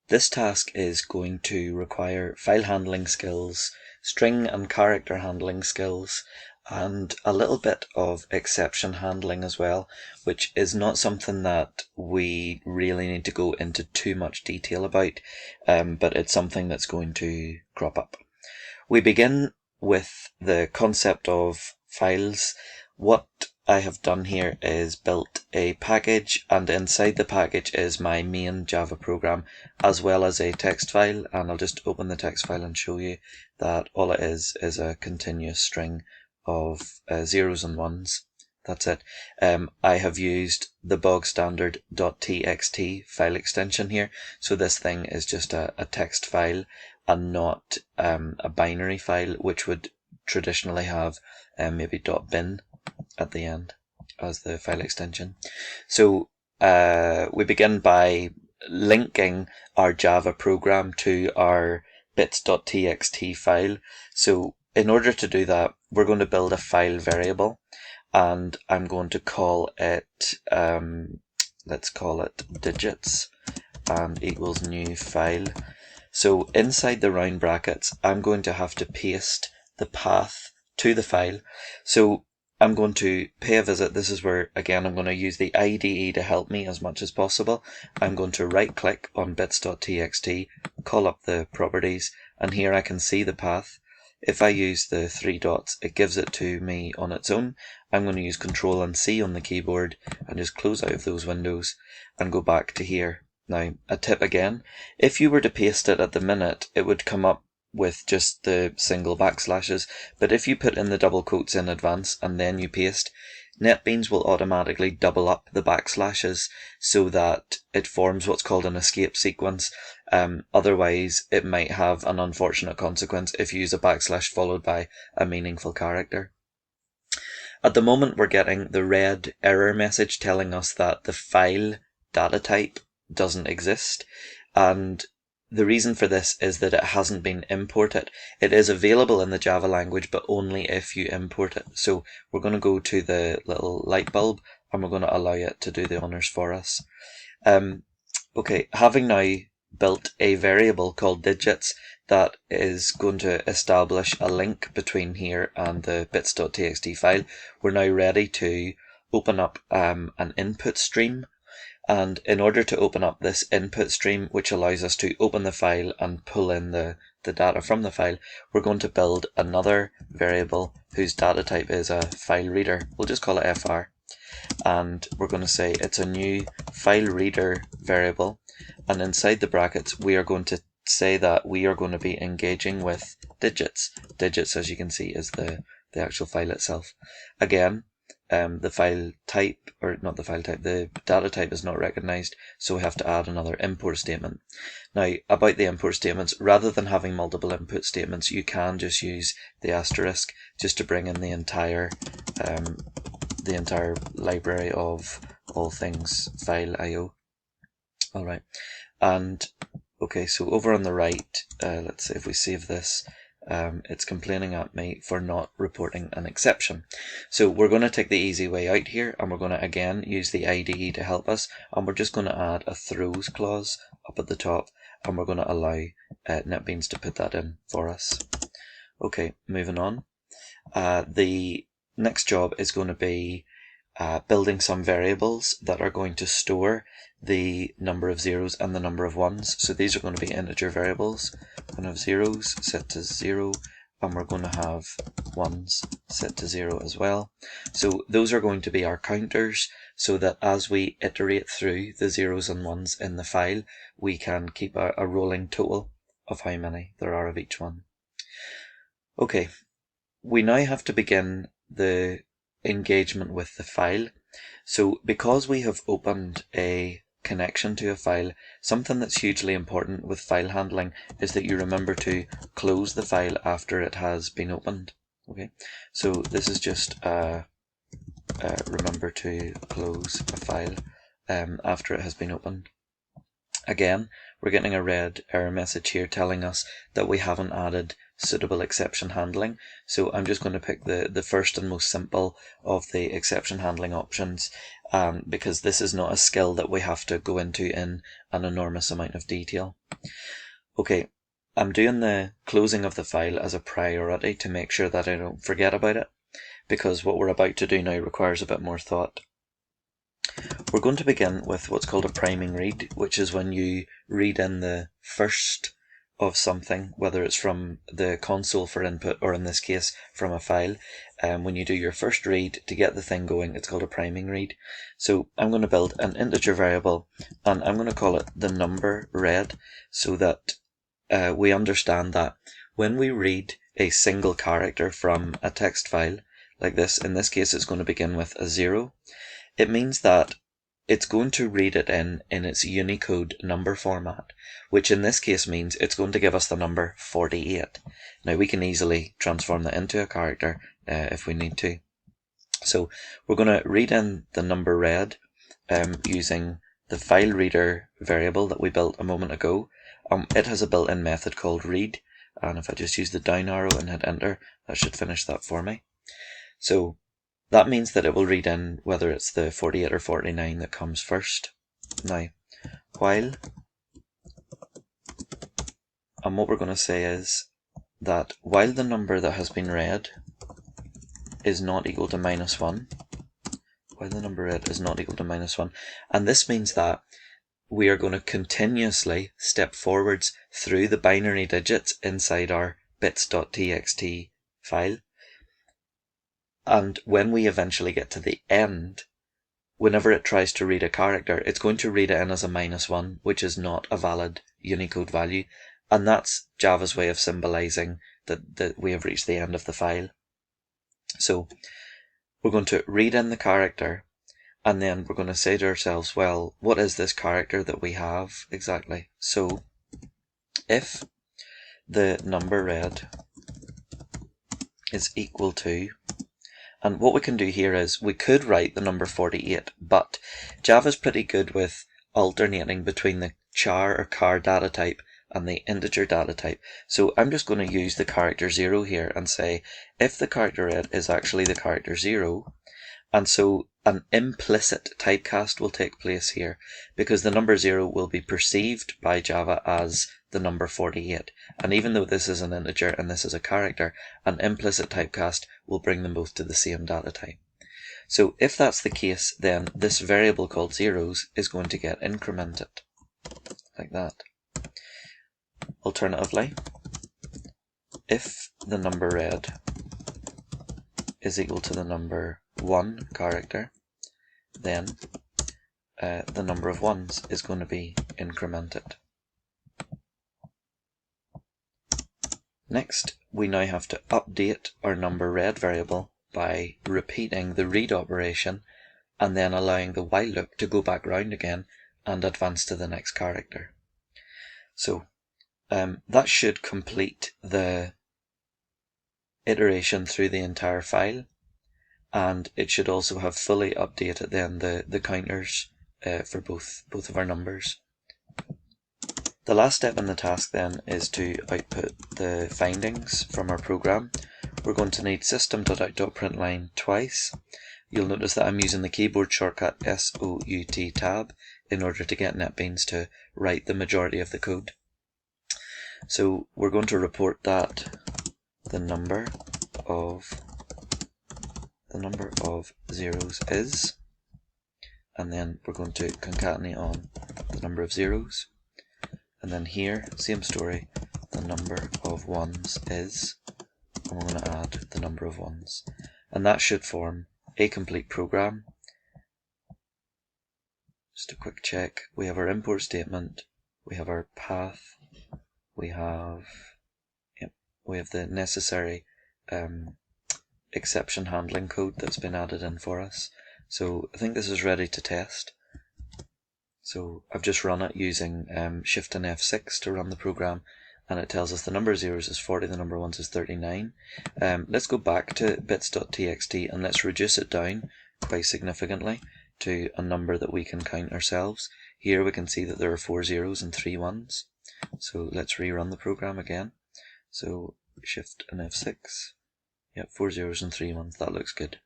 This task is going to require file handling skills, string and character handling skills, and a little bit of exception handling as well, which is not something that we really need to go into too much detail about, but it's something that's going to crop up. We begin with the concept of files. What I have done here is built a package, and inside the package is my main Java program as well as a text file, and I'll just open the text file and show you that all it is a continuous string of zeros and ones. That's it. I have used the bog standard .txt file extension here, so this thing is just a text file and not a binary file, which would traditionally have maybe .bin at the end as the file extension. So we begin by linking our Java program to our bits.txt file. So in order to do that, we're going to build a file variable, and I'm going to call it, let's call it digits and equals new file. So inside the round brackets, I'm going to have to paste the path to the file. So I'm going to pay a visit. This is where, again, I'm going to use the IDE to help me as much as possible. I'm going to right click on bits.txt, call up the properties, and here I can see the path. If I use the three dots, it gives it to me on its own. I'm going to use Control and C on the keyboard and just close out of those windows and go back to here. Now, a tip again, if you were to paste it at the minute, it would come up with just the single backslashes, but if you put in the double quotes in advance and then you paste, NetBeans will automatically double up the backslashes so that it forms what's called an escape sequence. Otherwise, it might have an unfortunate consequence if you use a backslash followed by a meaningful character. At the moment, we're getting the red error message telling us that the file data type doesn't exist, and the reason for this is that it hasn't been imported. It is available in the Java language, but only if you import it. So we're going to go to the little light bulb and we're going to allow it to do the honors for us. Okay, having now built a variable called digits that is going to establish a link between here and the bits.txt file, we're now ready to open up an input stream. And in order to open up this input stream, which allows us to open the file and pull in the data from the file, we're going to build another variable whose data type is a file reader. We'll just call it fr. And we're going to say it's a new file reader variable. And inside the brackets, we are going to say that we are going to be engaging with digits. Digits, as you can see, is the actual file itself. Again, the file type, or not the file type, the data type is not recognized, so we have to add another import statement. Now, about the import statements, rather than having multiple input statements, you can just use the asterisk just to bring in the entire library of all things file IO. Alright, and okay, so over on the right, let's say if we save this, it's complaining at me for not reporting an exception. So we're going to take the easy way out here, and we're going to again use the IDE to help us, and we're just going to add a throws clause up at the top, and we're going to allow NetBeans to put that in for us. Okay, moving on. The next job is going to be building some variables that are going to store the number of zeros and the number of ones. So these are going to be integer variables. We're going to have zeros set to 0, and we're going to have ones set to 0 as well. So those are going to be our counters, so that as we iterate through the zeros and ones in the file, we can keep a rolling total of how many there are of each one. Okay, we now have to begin the engagement with the file. So because we have opened a connection to a file, something that's hugely important with file handling is that you remember to close the file after it has been opened. Okay, so this is just remember to close a file after it has been opened. Again, we're getting a red error message here telling us that we haven't added suitable exception handling. So I'm just going to pick the first and most simple of the exception handling options, because this is not a skill that we have to go into in an enormous amount of detail. Okay, I'm doing the closing of the file as a priority to make sure that I don't forget about it, because what we're about to do now requires a bit more thought. We're going to begin with what's called a priming read, which is when you read in the first of something, whether it's from the console for input or in this case from a file. When you do your first read to get the thing going, it's called a priming read. So I'm going to build an integer variable, and I'm going to call it the number read, so that we understand that when we read a single character from a text file like this, in this case it's going to begin with a 0, it means that it's going to read it in its Unicode number format, which in this case means it's going to give us the number 48. Now we can easily transform that into a character if we need to. So we're going to read in the number read using the file reader variable that we built a moment ago. It has a built-in method called read, and if I just use the down arrow and hit enter, that should finish that for me. So that means that it will read in whether it's the 48 or 49 that comes first. Now, while, and what we're going to say is that while the number that has been read is not equal to -1, while the number read is not equal to -1, and this means that we are going to continuously step forwards through the binary digits inside our bits.txt file. And when we eventually get to the end, whenever it tries to read a character, it's going to read it in as a -1, which is not a valid Unicode value. And that's Java's way of symbolizing that we have reached the end of the file. So we're going to read in the character, and then we're going to say to ourselves, well, what is this character that we have exactly? So if the number read is equal to, and what we can do here is we could write the number 48, but Java's pretty good with alternating between the char or char data type and the integer data type. So I'm just going to use the character 0 here and say if the character read is actually the character 0, and so an implicit typecast will take place here, because the number 0 will be perceived by Java as the number 48. And even though this is an integer and this is a character, an implicit typecast will bring them both to the same data type. So if that's the case, then this variable called zeros is going to get incremented, like that. Alternatively, if the number read is equal to the number 1 character, then the number of ones is going to be incremented. Next, we now have to update our number read variable by repeating the read operation and then allowing the while loop to go back round again and advance to the next character. So that should complete the iteration through the entire file, and it should also have fully updated then the counters for both of our numbers. The last step in the task then is to output the findings from our program. We're going to need system.out.println twice. You'll notice that I'm using the keyboard shortcut SOUT tab in order to get NetBeans to write the majority of the code. So we're going to report that the number of zeros is, and then we're going to concatenate on the number of zeros, and then here, same story, the number of ones is, and we're going to add the number of ones, and that should form a complete program. Just a quick check, we have our import statement, we have our path, we have the necessary exception handling code that's been added in for us. So I think this is ready to test. So I've just run it using Shift and F6 to run the program, and it tells us the number of zeros is 40, the number of ones is 39. Let's go back to bits.txt and let's reduce it down quite significantly to a number that we can count ourselves. Here we can see that there are 4 zeros and 3 ones. So let's rerun the program again. So Shift and F6. Yep, 4 zeros and 3 ones. That looks good.